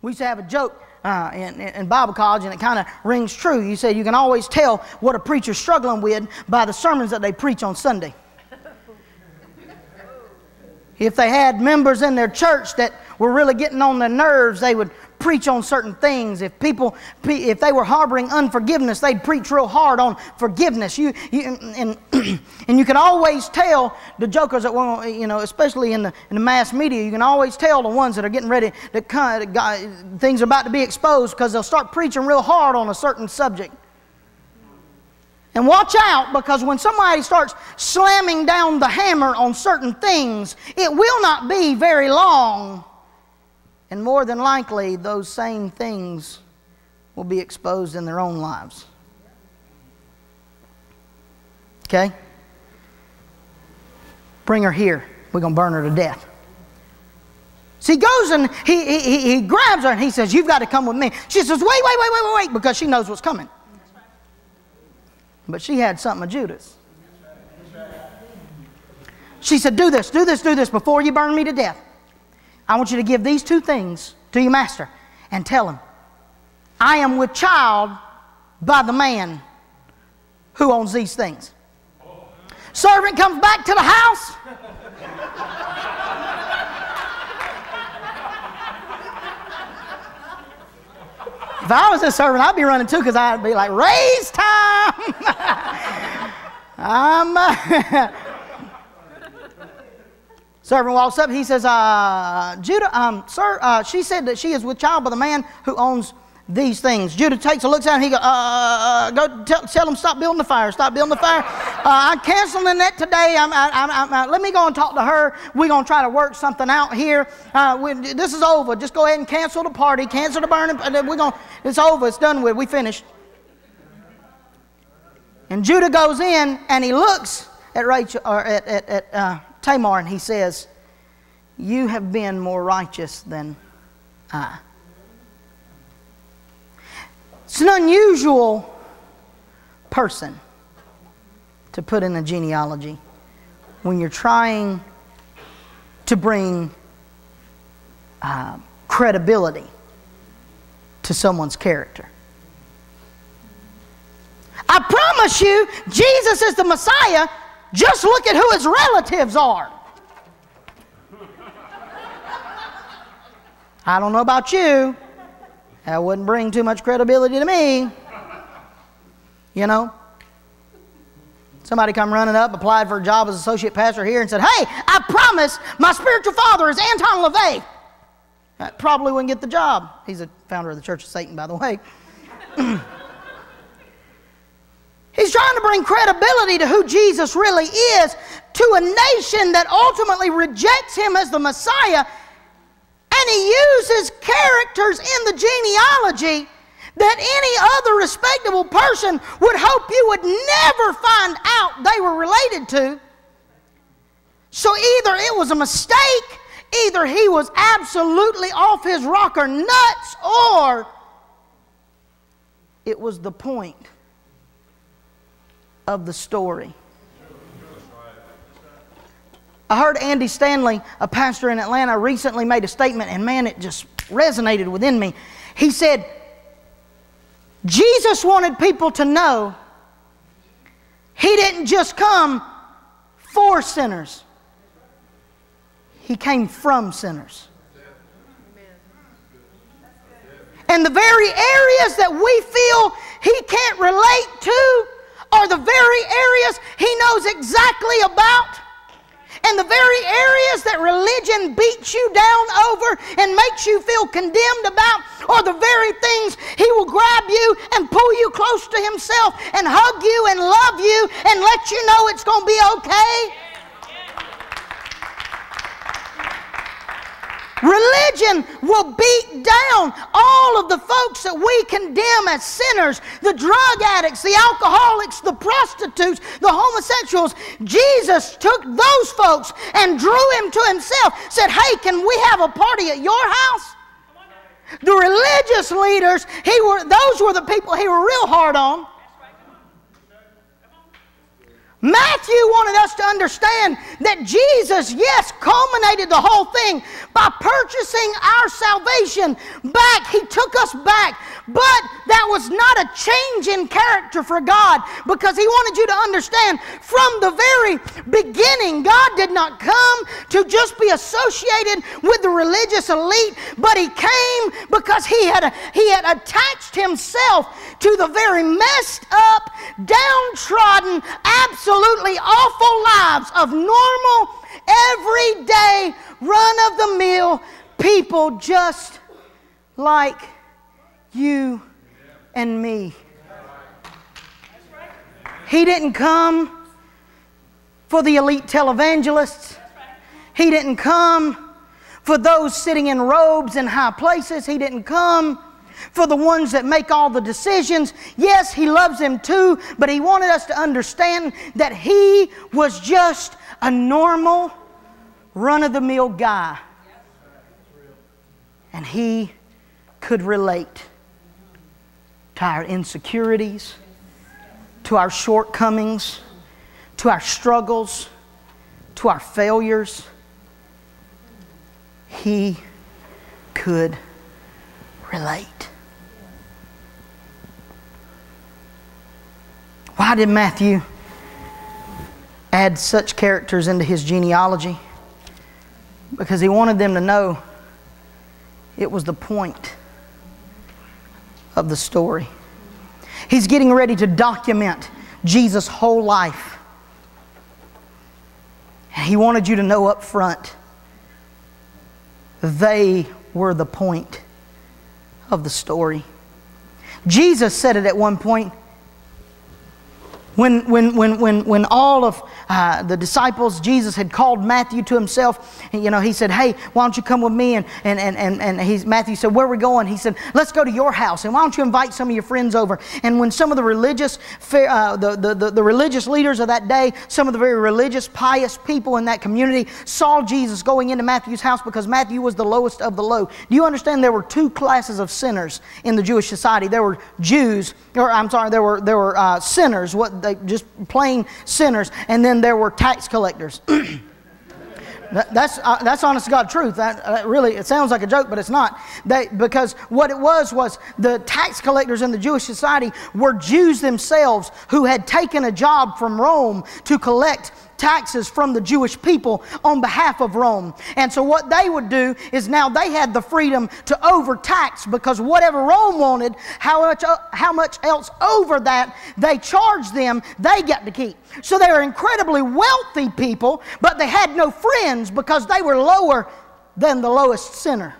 We used to have a joke in Bible college, and it kind of rings true. You said you can always tell what a preacher's struggling with by the sermons that they preach on Sunday. If they had members in their church that were really getting on their nerves, they would preach on certain things. If they were harboring unforgiveness, they'd preach real hard on forgiveness. And you can always tell the jokers that were, especially in the mass media, you can always tell the ones that are getting ready to things are about to be exposed, because they'll start preaching real hard on a certain subject. And watch out, because when somebody starts slamming down the hammer on certain things, it will not be very long. And more than likely, those same things will be exposed in their own lives. Okay? Bring her here. We're going to burn her to death. So he goes and he grabs her and he says, "You've got to come with me." She says, wait, because she knows what's coming. But she had something of Judas. She said, do this before you burn me to death. I want you to give these two things to your master and tell him, I am with child by the man who owns these things. Servant comes back to the house. If I was a servant, I'd be running too, because I'd be like, raise time. Servant walks up. He says, Judah, sir, she said that she is with child by the man who owns these things. Judah takes a look at him. He goes, go tell him stop building the fire. Stop building the fire. I'm canceling that today. Let me go and talk to her. We're going to try to work something out here. This is over. Just go ahead and cancel the party. Cancel the burning. It's over. It's done with. We finished. And Judah goes in and he looks at Rachel, or at Tamar, and he says, "You have been more righteous than I." It's an unusual person to put in a genealogy when you're trying to bring credibility to someone's character. I promise you, Jesus is the Messiah. Just look at who his relatives are. I don't know about you. That wouldn't bring too much credibility to me. You know? Somebody come running up, applied for a job as associate pastor here and said, "Hey, I promise my spiritual father is Anton LaVey." That probably wouldn't get the job. He's a founder of the Church of Satan, by the way. He's trying to bring credibility to who Jesus really is to a nation that ultimately rejects him as the Messiah. And he uses characters in the genealogy that any other respectable person would hope you would never find out they were related to. So either it was a mistake, either he was absolutely off his rocker nuts, or it was the point of the story. I heard Andy Stanley, a pastor in Atlanta, recently made a statement, and man, it just resonated within me. He said, Jesus wanted people to know he didn't just come for sinners. He came from sinners. And the very areas that we feel he can't relate to are the very areas he knows exactly about. And the very areas that religion beats you down over and makes you feel condemned about are the very things he will grab you and pull you close to himself and hug you and love you and let you know it's going to be okay. Religion will beat down all of the folks that we condemn as sinners, the drug addicts, the alcoholics, the prostitutes, the homosexuals. Jesus took those folks and drew him to himself, said, "Hey, can we have a party at your house?" The religious leaders, those were the people he was real hard on. Matthew wanted us to understand that Jesus, yes, culminated the whole thing by purchasing our salvation back. He took us back. But that was not a change in character for God, because He wanted you to understand from the very beginning, God did not come to just be associated with the religious elite, but He came because He had attached Himself to the very messed up, downtrodden, absolutely awful lives of normal, everyday, run-of-the-mill people just like you and me. He didn't come for the elite televangelists. He didn't come for those sitting in robes in high places. He didn't come for the ones that make all the decisions. Yes, He loves them too, but He wanted us to understand that He was just a normal, run-of-the-mill guy. And He could relate to our insecurities, to our shortcomings, to our struggles, to our failures. He could relate. Why did Matthew add such characters into his genealogy? Because he wanted them to know it was the point of the story. He's getting ready to document Jesus' whole life. And He wanted you to know up front, they were the point of the story. Jesus said it at one point. When all of the disciples, Jesus had called Matthew to Himself. He said, "Hey, why don't you come with me?" And Matthew said, "Where are we going?" He said, "Let's go to your house. And why don't you invite some of your friends over?" And when some of the religious, the religious leaders of that day, some of the very religious, pious people in that community saw Jesus going into Matthew's house, because Matthew was the lowest of the low. Do you understand there were two classes of sinners in the Jewish society? There were Jews, there were sinners, just plain sinners, and then there were tax collectors. That's honest to God truth. That really, it sounds like a joke, but it's not. Because what it was the tax collectors in the Jewish society were Jews themselves who had taken a job from Rome to collect taxes from the Jewish people on behalf of Rome. And so what they would do is now they had the freedom to overtax, because whatever Rome wanted, how much else over that they charged them, they got to keep. So they were incredibly wealthy people, but they had no friends because they were lower than the lowest sinner.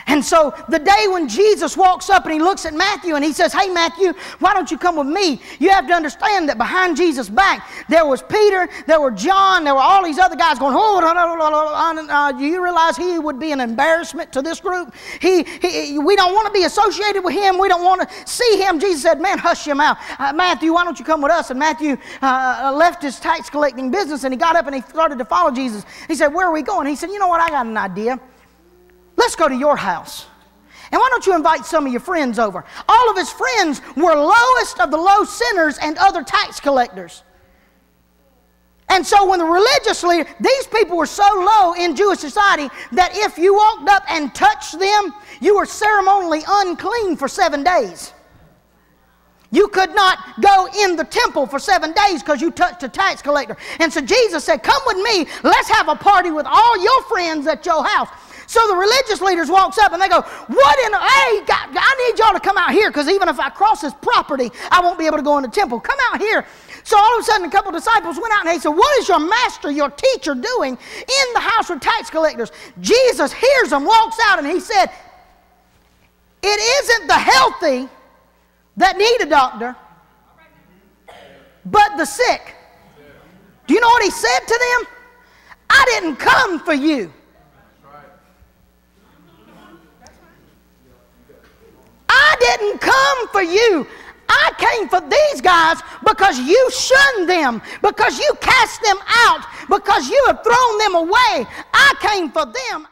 And so the day when Jesus walks up and He looks at Matthew and He says, "Hey Matthew, why don't you come with me?" You have to understand that behind Jesus' back there was Peter, there were John, there were all these other guys going, do you realize he would be an embarrassment to this group? We don't want to be associated with him. We don't want to see him. Jesus said, "Man, hush your mouth. Matthew, why don't you come with us?" And Matthew left his tax collecting business and he got up and he started to follow Jesus. He said, "Where are we going?" He said, "You know what? I got an idea. Let's go to your house. And why don't you invite some of your friends over?" All of his friends were lowest of the low sinners and other tax collectors. And so when the religious leader, these people were so low in Jewish society that if you walked up and touched them, you were ceremonially unclean for 7 days. You could not go in the temple for 7 days because you touched a tax collector. And so Jesus said, "Come with me. Let's have a party with all your friends at your house." So the religious leaders walks up and they go, "Hey, I need y'all to come out here, because even if I cross this property, I won't be able to go in the temple. Come out here." So all of a sudden, a couple of disciples went out and they said, "What is your master, your teacher, doing in the house of tax collectors?" Jesus hears them, walks out, and He said, "It isn't the healthy that need a doctor, but the sick." Do you know what He said to them? "I didn't come for you. I didn't come for you. I came for these guys because you shunned them, because you cast them out, because you have thrown them away. I came for them."